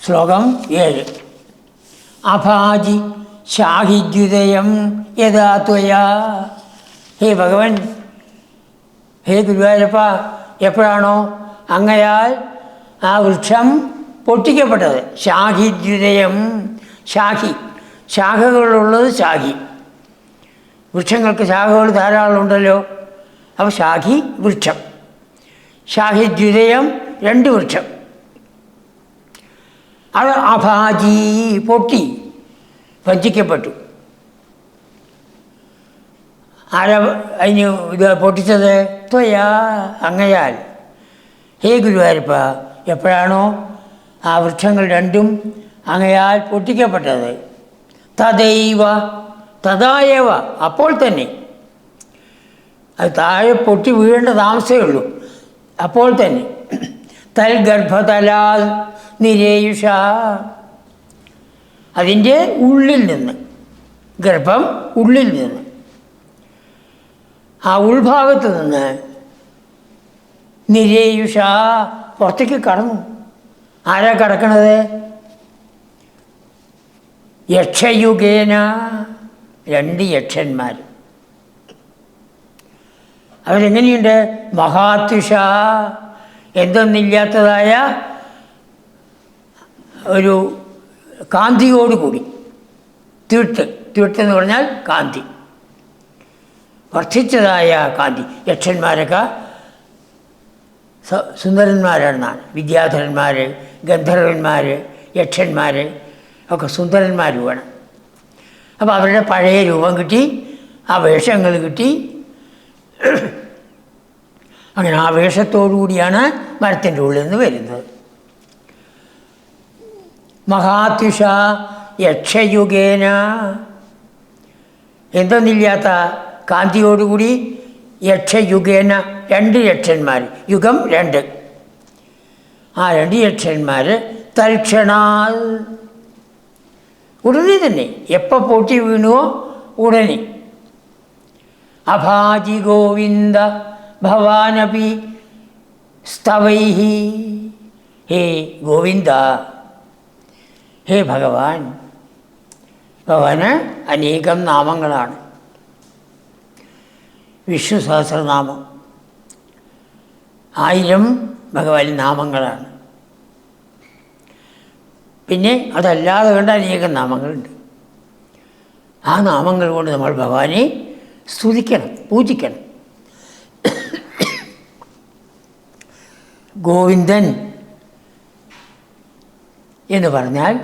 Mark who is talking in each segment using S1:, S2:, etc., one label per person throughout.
S1: ശ്ലോകം 7. അഭാജി ശാഹിദ്യുതയം യഥാ ത്വയാ. ഹേ ഭഗവൻ, ഹേ ഗുരുവായൂരപ്പ, എപ്പോഴാണോ അങ്ങയാൽ ആ വൃക്ഷം പൊട്ടിക്കപ്പെട്ടത്. ശാഹിദ്യുതയം, ശാഖകളുള്ളത് ശാഖി. വൃക്ഷങ്ങൾക്ക് ശാഖകൾ ധാരാളം ഉണ്ടല്ലോ. അപ്പോൾ ശാഖി വൃക്ഷം. ശാഹിദ്യുതയം 2 വൃക്ഷം. അത് അഭാജി പൊട്ടി, വഞ്ചിക്കപ്പെട്ടു. ആരാ അതിന് ഇത് പൊട്ടിച്ചത്? ത്വയാ, അങ്ങയാൽ. ഹേ ഗുരുവായൂരപ്പ, എപ്പോഴാണോ ആ വൃക്ഷങ്ങൾ 2ഉം അങ്ങയാൽ പൊട്ടിക്കപ്പെട്ടത്. തദൈവ, തദായവ, അപ്പോൾ തന്നെ. അത് താഴെ പൊട്ടി വീഴേണ്ട താമസമേ ഉള്ളൂ. അപ്പോൾ തന്നെ. തൽ ഗർഭതലാൽ നിരേയുഷ, അതിൻ്റെ ഉള്ളിൽ നിന്ന്, ഗർഭം ഉള്ളിൽ നിന്ന്, ആ ഉൾഭാഗത്ത് നിന്ന് നിരേയുഷ പുറത്തേക്ക് കടന്നു. ആരാ കടക്കണത്? യക്ഷയുഗേന, 2 യക്ഷന്മാർ. അവരെങ്ങനെയുണ്ട്? മഹാത്യുഷ, എന്തെന്നില്ലാത്തതായ ഒരു കാന്തിയോടുകൂടി. തീർത്ത് എന്ന് പറഞ്ഞാൽ കാന്തി, വർദ്ധിച്ചതായ കാന്തി. യക്ഷന്മാരൊക്കെ സുന്ദരന്മാരാണെന്നാണ്. വിദ്യാധരന്മാർ, ഗന്ധർവന്മാർ, യക്ഷന്മാർ ഒക്കെ സുന്ദരന്മാരുമാണ്. അപ്പോൾ അവരുടെ പഴയ രൂപം കിട്ടി, ആ വേഷങ്ങൾ കിട്ടി. അങ്ങനെ ആ വേഷത്തോടു കൂടിയാണ് മരത്തിൻ്റെ ഉള്ളിൽ നിന്ന് വരുന്നത്. മഹാത്യുഷ യക്ഷയുഗേന, എന്തെന്നില്ലാത്ത കാന്തിയോടുകൂടി. യക്ഷയുഗേന, 2 യക്ഷന്മാർ. യുഗം 2. ആ 2 യക്ഷന്മാർ തൽക്ഷണാൽ, ഉടനെ തന്നെ, എപ്പോൾ പൊട്ടി വീണുവോ ഉടനെ. അഭാജി ഗോവിന്ദ ഭവാനപി സ്തവൈഹി. ഹേ ഗോവിന്ദ, ഹേ ഭഗവാൻ. ഭഗവാന് അനേകം നാമങ്ങളാണ്. വിഷ്ണു സഹസ്രനാമം 1000 ഭഗവാൻ നാമങ്ങളാണ്. പിന്നെ അതല്ലാതെ കണ്ട അനേകം നാമങ്ങളുണ്ട്. ആ നാമങ്ങൾ കൊണ്ട് നമ്മൾ ഭഗവാനെ സ്തുതിക്കണം, പൂജിക്കണം. ഗോവിന്ദൻ എന്ന് പറഞ്ഞാൽ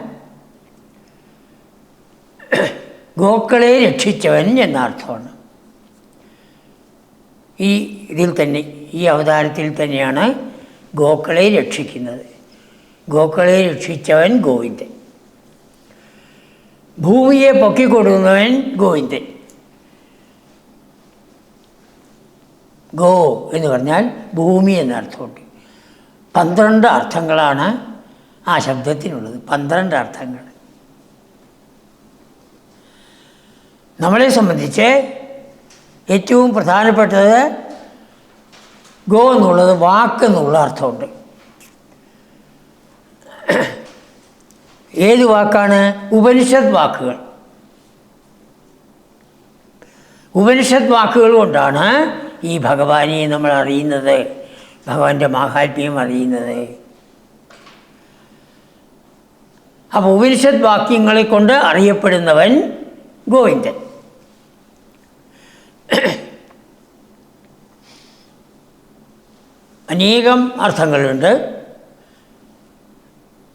S1: ഗോക്കളെ രക്ഷിച്ചവൻ എന്നർത്ഥമാണ്. ഈ ഇതിൽ തന്നെ, ഈ അവതാരത്തിൽ തന്നെയാണ് ഗോക്കളെ രക്ഷിക്കുന്നത്. ഗോക്കളെ രക്ഷിച്ചവൻ ഗോവിന്ദൻ. ഭൂമിയെ പൊക്കിക്കൊടുക്കുന്നവൻ ഗോവിന്ദൻ. ഗോ എന്ന് പറഞ്ഞാൽ ഭൂമി എന്നർത്ഥമുണ്ട്. 12 അർത്ഥങ്ങളാണ് ആ ശബ്ദത്തിനുള്ളത്. 12 അർത്ഥങ്ങൾ. നമ്മളെ സംബന്ധിച്ച് ഏറ്റവും പ്രധാനപ്പെട്ടത് ഗോ എന്നുള്ളത് വാക്കെന്നുള്ള അർത്ഥമുണ്ട്. ഏത് വാക്കാണ്? ഉപനിഷത്ത് വാക്കുകൾ. ഉപനിഷത്ത് വാക്കുകൾ കൊണ്ടാണ് ഈ ഭഗവാനെ നമ്മൾ അറിയുന്നത്, ഭഗവാന്റെ മാഹാത്മ്യം അറിയുന്നത്. അപ്പോൾ ഉപനിഷത്ത് വാക്യങ്ങളെ കൊണ്ട് അറിയപ്പെടുന്നവൻ ഗോവിന്ദൻ. അനേകം അർത്ഥങ്ങളുണ്ട്.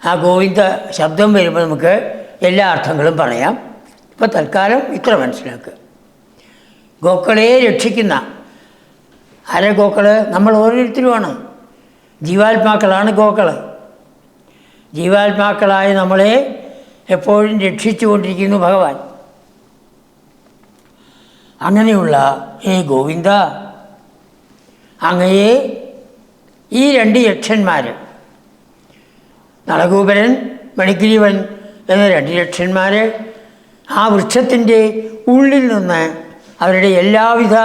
S1: ആ ഗോവിന്ദ ശബ്ദം വരുമ്പോൾ നമുക്ക് എല്ലാ അർത്ഥങ്ങളും പറയാം. ഇപ്പോൾ തൽക്കാലം ഇത്ര മനസ്സിലാക്കുക. ഗോക്കളെ രക്ഷിക്കുന്ന, ആരെ ഗോക്കൾ? നമ്മൾ ഓരോരുത്തരുമാണ്. ജീവാത്മാക്കളാണ് ഗോക്കൾ. ജീവാത്മാക്കളായ നമ്മളെ എപ്പോഴും രക്ഷിച്ചു കൊണ്ടിരിക്കുന്നു ഭഗവാൻ. അങ്ങനെയുള്ള ഹേ ഗോവിന്ദ, അങ്ങയെ ഈ 2 യക്ഷന്മാർ, നളകൂപരൻ, മണിഗ്രീവൻ എന്ന 2 യക്ഷന്മാർ ആ വൃക്ഷത്തിൻ്റെ ഉള്ളിൽ നിന്ന് അവരുടെ എല്ലാവിധ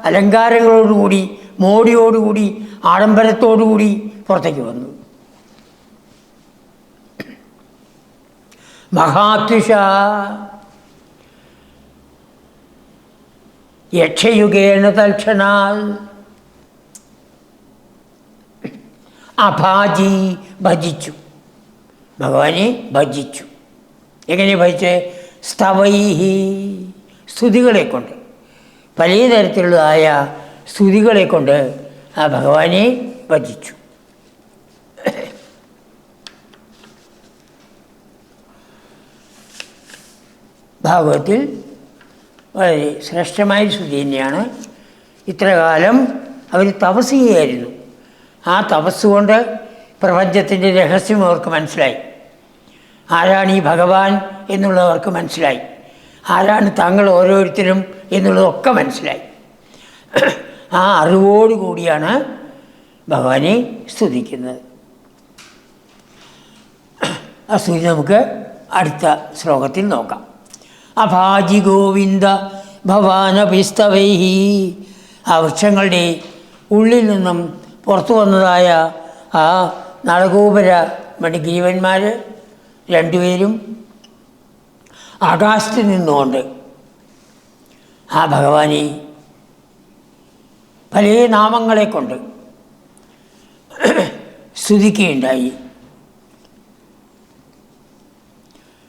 S1: അലങ്കാരങ്ങളോടുകൂടി, മോടിയോടുകൂടി, ആഡംബരത്തോടുകൂടി പുറത്തേക്ക് വന്നു. മഹാത്വിഷ യക്ഷയുഗേന തൽക്ഷണാൽ അഭാജി ഭജിച്ചു, ഭഗവാനെ ഭജിച്ചു. എങ്ങനെ ഭജിച്ച്? സ്തവൈഹി സ്തുതികളെ കൊണ്ട്, പല തരത്തിലുള്ളതായ സ്തുതികളെ കൊണ്ട് ആ ഭഗവാനെ ഭജിച്ചു. ഭാഗവത്തിൽ വളരെ ശ്രേഷ്ഠമായ സ്തുതി തന്നെയാണ്. ഇത്രകാലം അവർ തപസ് ചെയ്യായിരുന്നു. ആ തപസ് കൊണ്ട് പ്രപഞ്ചത്തിൻ്റെ രഹസ്യം അവർക്ക് മനസ്സിലായി. ആരാണ് ഈ ഭഗവാൻ എന്നുള്ളവർക്ക് മനസ്സിലായി. ആരാണ് താങ്കൾ ഓരോരുത്തരും എന്നുള്ളതൊക്കെ മനസ്സിലായി. ആ അറിവോടുകൂടിയാണ് ഭഗവാനെ സ്തുതിക്കുന്നത്. ആ സ്തുതി നമുക്ക് അടുത്ത ശ്ലോകത്തിൽ നോക്കാം. അഭാജി ഗോവിന്ദ ഭവാനഭിസ്തവൈഹി. ആ വൃക്ഷങ്ങളുടെ ഉള്ളിൽ നിന്നും പുറത്തു വന്നതായ ആ നളഗോപുര മണിഗ്രീവന്മാർ രണ്ടുപേരും ആകാശത്ത് നിന്നുകൊണ്ട് ആ ഭഗവാനെ പല നാമങ്ങളെ കൊണ്ട് സ്തുതിക്കുകയുണ്ടായി.